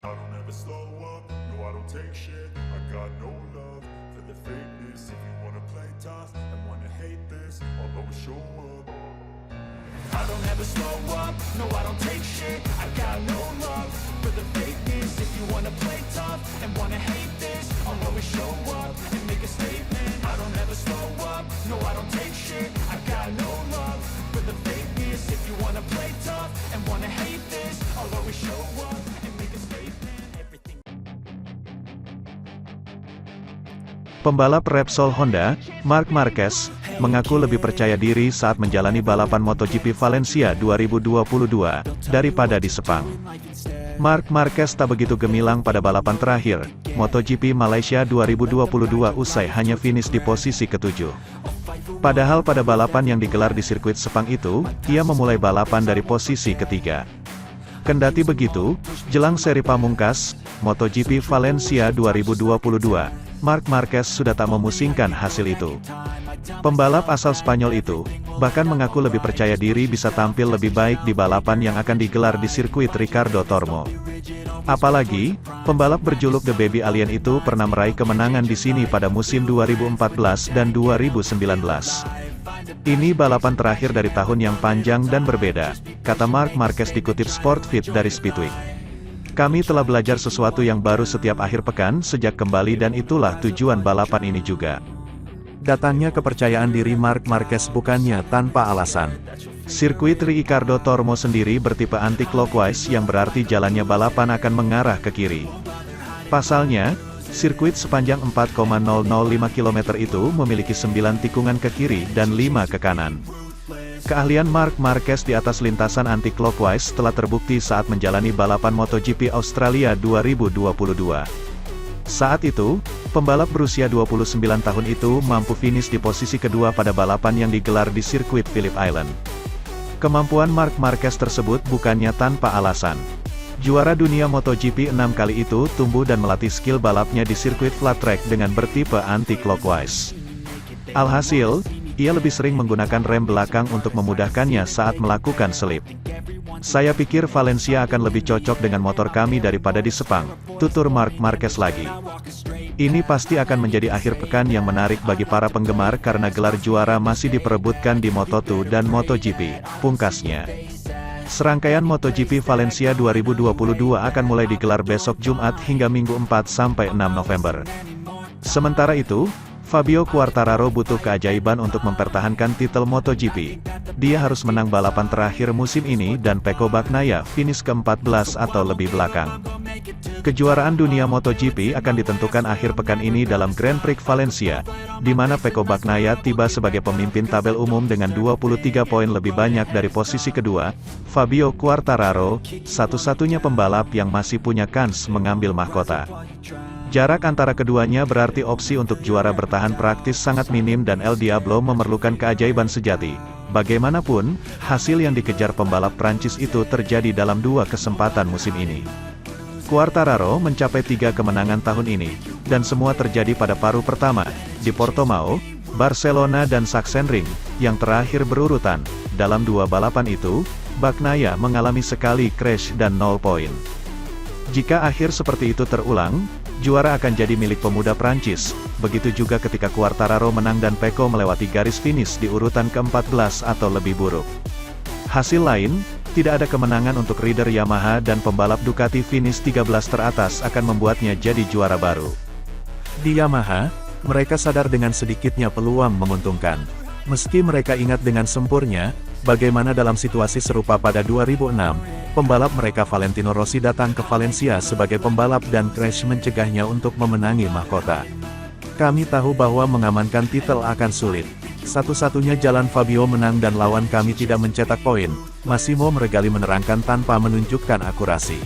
I don't ever slow up, no I don't take shit. I got no love for the fakeness. If you wanna play tough and wanna hate this, I'll always show up. I don't ever slow up, no I don't take shit. I got no love for the fakeness. If you wanna play tough and wanna hate this, I'll always show up and make a statement. I don't ever slow up, no I don't take shit. I got no love for the fakeness. If you wanna play tough and wanna hate this, I'll always show up and make a statement. Everything. Pembalap Repsol Honda, Marc Marquez, mengaku lebih percaya diri saat menjalani balapan MotoGP Valencia 2022, daripada di Sepang. Marc Marquez tak begitu gemilang pada balapan terakhir, MotoGP Malaysia 2022 usai hanya finish di posisi ke-7. Padahal pada balapan yang digelar di sirkuit Sepang itu, ia memulai balapan dari posisi ketiga. Kendati begitu, jelang seri pamungkas, MotoGP Valencia 2022, Marc Marquez sudah tak memusingkan hasil itu. Pembalap asal Spanyol itu, bahkan mengaku lebih percaya diri bisa tampil lebih baik di balapan yang akan digelar di sirkuit Ricardo Tormo. Apalagi, pembalap berjuluk The Baby Alien itu pernah meraih kemenangan di sini pada musim 2014 dan 2019. Ini balapan terakhir dari tahun yang panjang dan berbeda, kata Marc Marquez dikutip Sportfit dari Speedweek. Kami telah belajar sesuatu yang baru setiap akhir pekan sejak kembali dan itulah tujuan balapan ini juga. Datangnya kepercayaan diri Marc Marquez bukannya tanpa alasan. Sirkuit Ricardo Tormo sendiri bertipe anti-clockwise yang berarti jalannya balapan akan mengarah ke kiri. Pasalnya, sirkuit sepanjang 4,005 km itu memiliki 9 tikungan ke kiri dan 5 ke kanan. Keahlian Marc Marquez di atas lintasan anti-clockwise telah terbukti saat menjalani balapan MotoGP Australia 2022. Saat itu, pembalap berusia 29 tahun itu mampu finish di posisi kedua pada balapan yang digelar di sirkuit Phillip Island. Kemampuan Marc Marquez tersebut bukannya tanpa alasan. Juara dunia MotoGP 6 kali itu tumbuh dan melatih skill balapnya di sirkuit flat track dengan bertipe anti-clockwise. Alhasil, ia lebih sering menggunakan rem belakang untuk memudahkannya saat melakukan selip. Saya pikir Valencia akan lebih cocok dengan motor kami daripada di Sepang, tutur Marc Marquez lagi. Ini pasti akan menjadi akhir pekan yang menarik bagi para penggemar karena gelar juara masih diperebutkan di Moto2 dan MotoGP, pungkasnya. Serangkaian MotoGP Valencia 2022 akan mulai digelar besok Jumat hingga Minggu 4-6 November. Sementara itu, Fabio Quartararo butuh keajaiban untuk mempertahankan titel MotoGP. Dia harus menang balapan terakhir musim ini dan Pecco Bagnaia finish ke-14 atau lebih belakang. Kejuaraan dunia MotoGP akan ditentukan akhir pekan ini dalam Grand Prix Valencia, di mana Pecco Bagnaia tiba sebagai pemimpin tabel umum dengan 23 poin lebih banyak dari posisi kedua. Fabio Quartararo, satu-satunya pembalap yang masih punya kans mengambil mahkota. Jarak antara keduanya berarti opsi untuk juara bertahan praktis sangat minim dan El Diablo memerlukan keajaiban sejati. Bagaimanapun, hasil yang dikejar pembalap Prancis itu terjadi dalam 2 kesempatan musim ini. Quartararo mencapai 3 kemenangan tahun ini, dan semua terjadi pada paruh pertama, di Portimao, Barcelona dan Sachsenring, yang terakhir berurutan. Dalam 2 balapan itu, Bagnaia mengalami sekali crash dan 0 poin. Jika akhir seperti itu terulang, juara akan jadi milik pemuda Prancis, begitu juga ketika Quartararo menang dan Pecco melewati garis finish di urutan ke-14 atau lebih buruk. Hasil lain, tidak ada kemenangan untuk rider Yamaha dan pembalap Ducati finish 13 teratas akan membuatnya jadi juara baru. Di Yamaha, mereka sadar dengan sedikitnya peluang menguntungkan. Meski mereka ingat dengan sempurna, bagaimana dalam situasi serupa pada 2006, pembalap mereka Valentino Rossi datang ke Valencia sebagai pembalap dan crash mencegahnya untuk memenangi mahkota. Kami tahu bahwa mengamankan titel akan sulit. Satu-satunya jalan Fabio menang dan lawan kami tidak mencetak poin, Massimo Meregali menerangkan tanpa menunjukkan akurasi.